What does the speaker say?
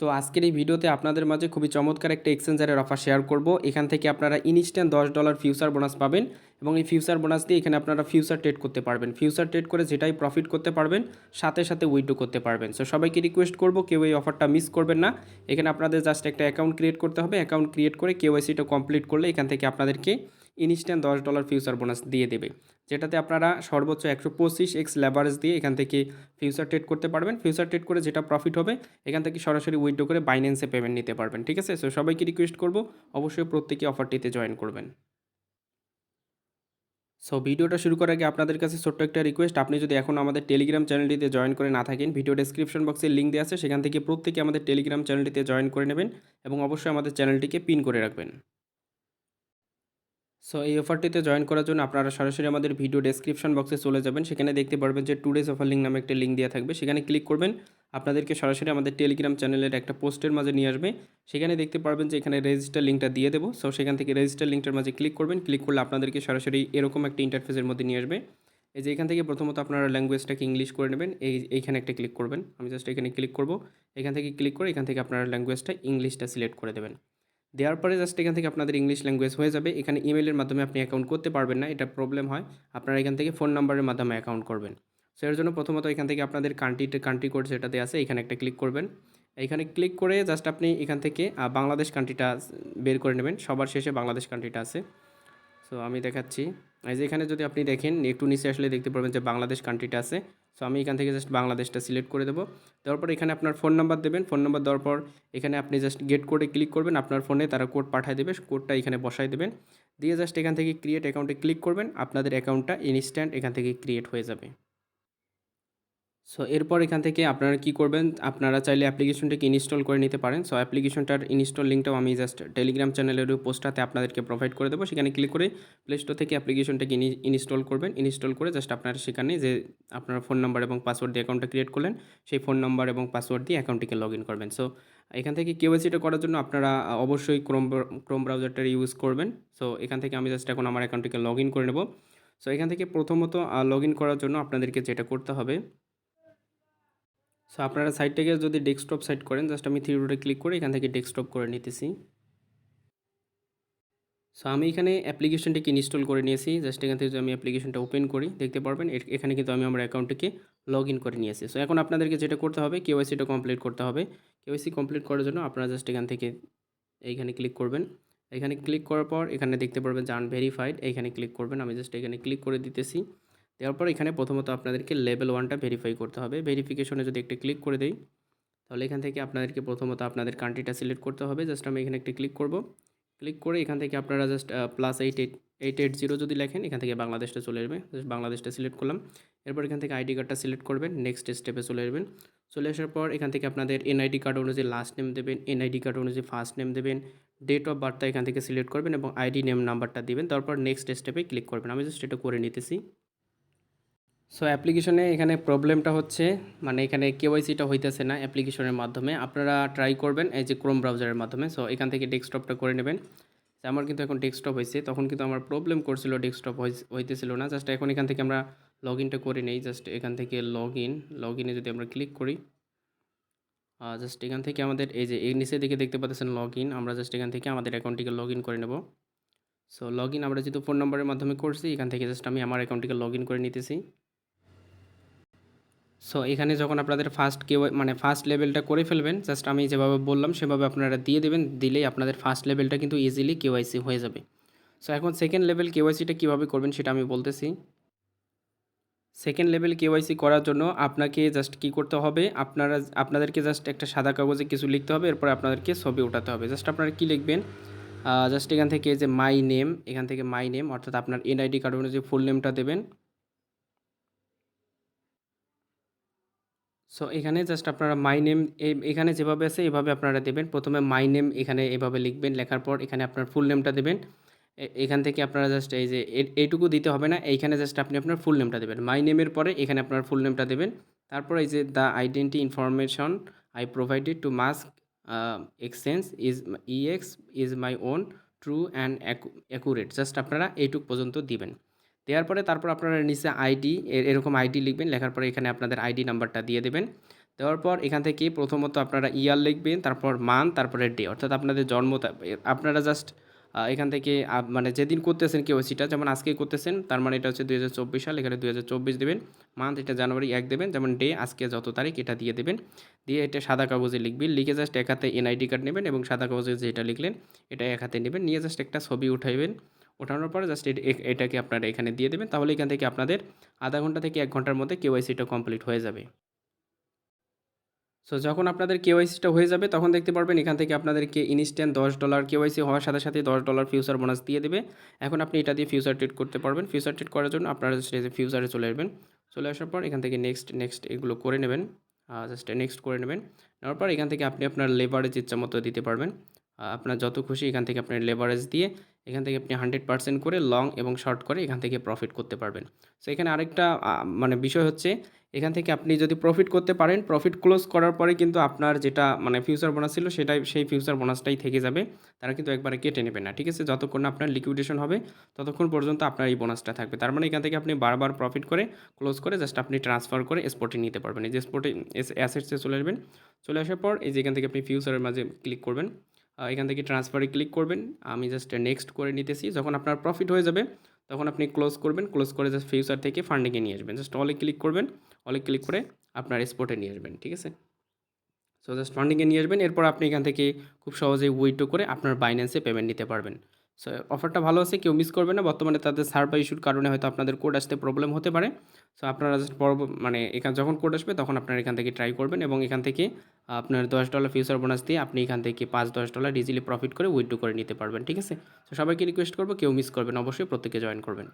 তো আজকের এই ভিডিওতে আপনাদের মাঝে খুবই চমৎকার একটা এক্সচেঞ্জারের অফার শেয়ার করব। এখান থেকে আপনারা ইনস্ট্যান্ট $10 ফিউচার বোনাস পাবেন এবং এই ফিউচার বোনাস দিয়ে এখানে আপনারা ফিউচার ট্রেড করতে পারবেন। ফিউচার ট্রেড করে যেটাই প্রফিট করতে পারবেন সাথে সাথে উইথড্র করতে পারবেন। সো সবাইকে রিকোয়েস্ট করব কেউ এই অফারটা মিস করবেন না। এখানে আপনাদের জাস্ট একটা অ্যাকাউন্ট ক্রিয়েট করতে হবে। অ্যাকাউন্ট ক্রিয়েট করে কেওয়াইসিটা কমপ্লিট করলে এখান থেকে আপনাদেরকে ইনস্ট্যান্ট $10 ফিউচার বোনাস দিয়ে দেবে, যেটাতে আপনারা সর্বোচ্চ 125x লেভারেজ দিয়ে এখান থেকে ফিউচার ট্রেড করতে পারবেন। ফিউচার ট্রেড করে যেটা প্রফিট হবে এখান থেকে সরাসরি উইথড্র করে বাইন্যান্সে পেমেন্ট নিতে পারবেন। ঠিক আছে, সো সবাইকে রিকোয়েস্ট করব অবশ্যই প্রত্যেকে অফারটিতে জয়েন করবেন। সো ভিডিওটা শুরু করার আগে আপনাদের কাছে ছোট্ট একটা রিকোয়েস্ট, আপনি যদি এখন আমাদের টেলিগ্রাম চ্যানেলটিতে জয়েন করে না থাকেন, ভিডিও ডেসক্রিপশন বক্সে লিঙ্ক দেওয়া আছে, সেখান থেকে প্রত্যেকে আমাদের টেলিগ্রাম চ্যানেলটিতে জয়েন করে নেবেন এবং অবশ্যই আমাদের চ্যানেলটিকে পিন করে রাখবেন। সো এই অফারটিতে জয়েন করার জন্য আপনারা সরাসরি আমাদের ভিডিও ডেসক্রিপশন বক্সে চলে যাবেন। সেখানে দেখতে পারবেন যে টুডেজ অফার লিঙ্ক নামে একটা লিঙ্ক দেওয়া থাকবে, সেখানে ক্লিক করবেন। আপনাদেরকে সরাসরি আমাদের টেলিগ্রাম চ্যানেলের একটা পোস্টের মাঝে নিয়ে আসবে। সেখানে দেখতে পারবেন যে এখানে রেজিস্টার লিঙ্কটা দিয়ে দেবো। সো সেখান থেকে রেজিস্টার লিঙ্কটার মাঝে ক্লিক করবেন। ক্লিক করলে আপনাদেরকে সরাসরি এরকম একটা ইন্টারফেসের মধ্যে নিয়ে আসবে। এই যে এখান থেকে প্রথমত আপনারা ল্যাঙ্গুয়েজটাকে ইংলিশ করে নেবেন। এইখানে একটা ক্লিক করবেন। আমি জাস্ট এখানে ক্লিক করব। এখান থেকে ক্লিক করে এখান থেকে আপনারা ল্যাঙ্গুয়েজটা ইংলিশটা সিলেক্ট করে দেবেন। দেওয়ার পরে জাস্ট এখান থেকে আপনাদের ইংলিশ ল্যাঙ্গুয়েজ হয়ে যাবে। এখানে ইমেলের মাধ্যমে আপনি অ্যাকাউন্ট করতে পারবেন না, এটা প্রবলেম হয়। আপনারা এখান থেকে ফোন নাম্বারের মাধ্যমে অ্যাকাউন্ট করবেন। সো এর জন্য প্রথমত এখান থেকে আপনাদের কান্ট্রি কোড যেটাতে আছে এখানে একটা ক্লিক করবেন। এইখানে ক্লিক করে জাস্ট আপনি এখান থেকে বাংলাদেশ কান্ট্রিটা বের করে নেবেন। সবার শেষে বাংলাদেশ কান্ট্রিটা আছে। সো আমি দেখাচ্ছি। এই যে এখানে যদি আপনি দেখেন একটু নিচে আসলে দেখতে পারবেন যে বাংলাদেশ কান্ট্রিটা আছে। সো আমি এখান থেকে জাস্ট বাংলাদেশটা সিলেক্ট করে দেবো। দেওয়ার পর এখানে আপনার ফোন নাম্বার দেবেন। ফোন নাম্বার দেওয়ার পর এখানে আপনি জাস্ট গেট কোডে ক্লিক করবেন। আপনার ফোনে তারা কোড পাঠিয়ে দেবে, কোডটা এখানে বসাই দেবেন। দিয়ে জাস্ট এখান থেকে ক্রিয়েট অ্যাকাউন্টে ক্লিক করবেন। আপনাদের অ্যাকাউন্টটা ইনস্ট্যান্ট এখান থেকে ক্রিয়েট হয়ে যাবে। সো এরপর এখান থেকে আপনারা কি করবেন, আপনারা চাইলে অ্যাপ্লিকেশনটাকে ইনস্টল করে নিতে পারেন। সো অ্যাপ্লিকেশনটার ইনস্টল লিঙ্কটাও আমি জাস্ট টেলিগ্রাম চ্যানেলের পোস্টটাতে আপনাদেরকে প্রোভাইড করে দেবো। সেখানে ক্লিক করে প্লে স্টোর থেকে অ্যাপ্লিকেশনটাকে ইনস্টল করবেন। ইনস্টল করে জাস্ট আপনারা সেখানে যে আপনার ফোন নাম্বার এবং পাসওয়ার্ড দিয়ে অ্যাকাউন্টটা ক্রিয়েট করলেন, সেই ফোন নাম্বার এবং পাসওয়ার্ড দিয়ে অ্যাকাউন্টটিকে লগ ইন করবেন। সো এখান থেকে কেওয়াইসিটা করার জন্য আপনারা অবশ্যই ক্রোম ব্রাউজারটা ইউজ করবেন। সো এখান থেকে আমি জাস্ট এখন আমার অ্যাকাউন্টটিকে লগ ইন করে নেব। সো এখান থেকে প্রথমত লগ ইন করার জন্য আপনাদেরকে যেটা করতে হবে, সো আপনারা সাইটটাকে যদি ডেস্কটপ সাইট করেন, জাস্ট আমি থ্রি ডটে ক্লিক করে এখান থেকে ডেস্কটপ করে নিতেছি। সো আমি এখানে অ্যাপ্লিকেশনটিকে ইনস্টল করে নিয়েছি। জাস্ট এখান থেকে যদি আমি অ্যাপ্লিকেশনটা ওপেন করি, দেখতে পারবেন এখানে কিন্তু আমি আমার অ্যাকাউন্টটিকে লগ ইন করে নিয়েছি। সো এখন আপনাদেরকে যেটা করতে হবে, কেওয়াইসিটা কমপ্লিট করতে হবে। কেওয়াইসি কমপ্লিট করার জন্য আপনারা জাস্ট এখান থেকে এইখানে ক্লিক করবেন। এখানে ক্লিক করার পর এখানে দেখতে পারবেন যে আনভেরিফাইড, এইখানে ক্লিক করবেন। আমি জাস্ট এখানে ক্লিক করে দিতেছি। দেওয়ার পর এখানে প্রথমত আপনাদেরকে লেভেল 1টা ভেরিফাই করতে হবে। ভেরিফিকেশনে যদি একটা ক্লিক করে দেই, তাহলে এখান থেকে আপনাদেরকে প্রথমত আপনাদের কান্ট্রিটা সিলেক্ট করতে হবে। জাস্ট আমি এখানে একটা ক্লিক করব। ক্লিক করে এখান থেকে আপনারা জাস্ট +880 যদি লেখেন, এখান থেকে বাংলাদেশটা চলে আসবে। জাস্ট বাংলাদেশটা সিলেক্ট করলাম। এরপর এখান থেকে আইডি কার্ডটা সিলেক্ট করবেন। নেক্সট স্টেপে চলে আসবেন। চলে আসার পর এখান থেকে আপনাদের এনআইডি কার্ড অনুযায়ী লাস্ট নেম দেবেন, এনআইডি কার্ড অনুযায়ী ফার্স্ট নেম দেবেন, ডেট অফ বার্থটা এখান থেকে সিলেক্ট করবেন এবং আইডি নেম নাম্বারটা দিবেন। তারপর নেক্সট স্টেপে ক্লিক করবেন। আমি জাস্ট এটা করে নিতেছি। সো অ্যাপ্লিকেশনে এখানে প্রবলেমটা হচ্ছে, মানে এখানে কেওয়াইসিটা হইতেছে না অ্যাপ্লিকেশনের মাধ্যমে। আপনারা ট্রাই করবেন এই যে ক্রোম ব্রাউজারের মাধ্যমে। সো এখান থেকে ডেস্কটপটা করে নেবেন। আমার কিন্তু এখন ডেস্কটপ হয়েছে, তখন কিন্তু আমার প্রবলেম করছিল, ডেস্কটপ হইতেছিল না। জাস্ট এখন এখান থেকে আমরা লগ ইনটা করে নেই। জাস্ট এখান থেকে লগ ইনে যদি আমরা ক্লিক করি, জাস্ট এখান থেকে আমাদের এই যে এই নিচের দিকে দেখতে পাচ্ছেন লগ ইন, আমরা জাস্ট এখান থেকে আমাদের অ্যাকাউন্টটিকে লগ ইন করে নেব। সো লগ ইন আমরা যেহেতু ফোন নম্বরের মাধ্যমে করছি, এখান থেকে জাস্ট আমি আমার অ্যাকাউন্টটিকে লগ ইন করে নিতেছি। সো এখানে যখন আপনাদের ফার্স্ট লেভেলটা করে ফেলবেন, জাস্ট আমি যেভাবে বললাম সেভাবে আপনারা দিয়ে দেবেন। দিলেই আপনাদের ফার্স্ট লেভেলটা কিন্তু ইজিলি কেওয়াইসি হয়ে যাবে। সো এখন সেকেন্ড লেভেল কেওয়াইসিটা কীভাবে করবেন সেটা আমি বলতেছি। সেকেন্ড লেভেল কেওয়াইসি করার জন্য আপনাকে জাস্ট কী করতে হবে, আপনাদেরকে জাস্ট একটা সাদা কাগজে কিছু লিখতে হবে। এরপর আপনাদেরকে ছবি ওঠাতে হবে। জাস্ট আপনারা কী লিখবেন, জাস্ট এখান থেকে যে মাই নেম, এখান থেকে মাই নেম অর্থাৎ আপনার এনআইডি কার্ড অনুযায়ী ফুল নেমটা দেবেন। সো এখানে জাস্ট আপনারা মাই নেম এখানে যেভাবে আছে এভাবে আপনারা দেবেন। প্রথমে মাই নেম এখানে এভাবে লিখবেন, লেখার পর এখানে আপনার ফুল নেমটা দেবেন। এখান থেকে আপনারা জাস্ট এই যে এইটুকু দিতে হবে না, এইখানে জাস্ট আপনি আপনার ফুল নেমটা দেবেন। মাই নেমের পরে এখানে আপনার ফুল নেমটা দেবেন। তারপর এই যে the identity information I provided to mask exchange is my own true and accurate, just আপনারা এইটুক পর্যন্ত দিবেন। দেওয়ার পরে তারপর আপনারা নিচে আইডি এরকম আইডি লিখবেন। লেখার পরে এখানে আপনাদের আইডি নাম্বারটা দিয়ে দেবেন। দেওয়ার পর এখান থেকে প্রথমত আপনারা ইয়ার লিখবেন, তারপর মান্থ, তারপরে ডে, অর্থাৎ আপনাদের জন্ম আপনারা জাস্ট এখান থেকে মানে যেদিন করতেছেন কেওয়াইসিটা, যেমন আজকে করতেছেন তার মানে এটা হচ্ছে 2024 সাল, এখানে 2024 দেবেন। মান্থ এটা জানুয়ারি 1 দেবেন, যেমন ডে আজকে যত তারিখ এটা দিয়ে দেবেন। দিয়ে এটা সাদা কাগজে লিখবেন, লিখে জাস্ট এক হাতে এনআইডি কার্ড নেবেন এবং সাদা কাগজে যেটা লিখলেন এটা এক হাতে নেবেন, নিয়ে জাস্ট একটা ছবি উঠাইবেন। ওঠানোর পরে জাস্ট এটাকে আপনারা এখানে দিয়ে দেবেন। তাহলে এখান থেকে আপনাদের আধা ঘন্টা থেকে 1 ঘন্টার মধ্যে কেওয়াইসিটা কমপ্লিট হয়ে যাবে। সো যখন আপনাদের কেওয়াইসিটা হয়ে যাবে তখন দেখতে পারবেন এখান থেকে আপনাদেরকে ইনস্ট্যান্ট $10 কেওয়াইসি হওয়ার সাথে সাথে $10 ফিউচার বোনাস দিয়ে দেবে। এখন আপনি এটা দিয়ে ফিউচার ট্রেড করতে পারবেন। ফিউচার ট্রেড করার জন্য আপনারা জাস্ট এই যে ফিউচারে চলে আসবেন। চলে আসার পর এখান থেকে নেক্সট এগুলো করে নেবেন। জাস্ট নেক্সট করে নেবেন। নেওয়ার পর এখান থেকে আপনি আপনার লেভারেজ ইচ্ছা মতো দিতে পারবেন। আপনার যত খুশি এখান থেকে আপনার লেভারেজ দিয়ে এখান থেকে আপনি 100% করে লং এবং শর্ট করে এখান থেকে প্রফিট করতে পারবেন। সো এখানে আরেকটা মানে বিষয় হচ্ছে, এখান থেকে আপনি যদি প্রফিট করতে পারেন, প্রফিট ক্লোজ করার পরে কিন্তু আপনার যেটা মানে ফিউচার বোনাস ছিল সেটাই, সেই ফিউচার বোনাসটাই থেকে যাবে। তারা কিন্তু একবারে কেটে নেবে না, ঠিক আছে? যতক্ষণ না আপনার লিকুইডেশন হবে ততক্ষণ পর্যন্ত আপনার এই বোনাসটা থাকবে। তার মানে এখান থেকে আপনি বারবার প্রফিট করে ক্লোজ করে জাস্ট আপনি ট্রান্সফার করে স্পটে নিতে পারবেন। এই যে স্পটে অ্যাসেটসে চলে আসবেন। চলে আসার পর এই যে এখান থেকে আপনি ফিউচারের মাঝে ক্লিক করবেন। এখান থেকে ট্রান্সফারে ক্লিক করবেন। আমি জাস্ট নেক্সট করে নিতেছি। যখন আপনার প্রফিট হয়ে যাবে তখন আপনি ক্লোজ করবেন। ক্লোজ করে জাস্ট ফিউচার থেকে ফান্ডিংয়ে নিয়ে আসবেন। জাস্ট অলে ক্লিক করবেন। অলে ক্লিক করে আপনার স্পটে নিয়ে আসবেন, ঠিক আছে? সো জাস্ট ফান্ডিংয়ে নিয়ে আসবেন। এরপর আপনি এখান থেকে খুব সহজেই উইথড্র করে আপনার বাইন্যান্সে পেমেন্ট নিতে পারবেন। সো অফারটা ভালো আছে, কেউ মিস করবে না। বর্তমানে তাদের সার্ভার ইস্যুর কারণে হয়তো আপনাদের কোড আসতে প্রবলেম হতে পারে। সো আপনারা জাস্ট মানে এখানে যখন কোড আসবে তখন আপনারা এখান থেকে ট্রাই করবেন এবং এখান থেকে আপনার $10 ফিউচার বোনাস দিয়ে আপনি এখান থেকে $5-10 ইজিলি প্রফিট করে উইথড্র করে নিতে পারবেন, ঠিক আছে? তো সবাইকে রিকোয়েস্ট করবো কেউ মিস করবেন, অবশ্যই প্রত্যেকে জয়েন করবেন।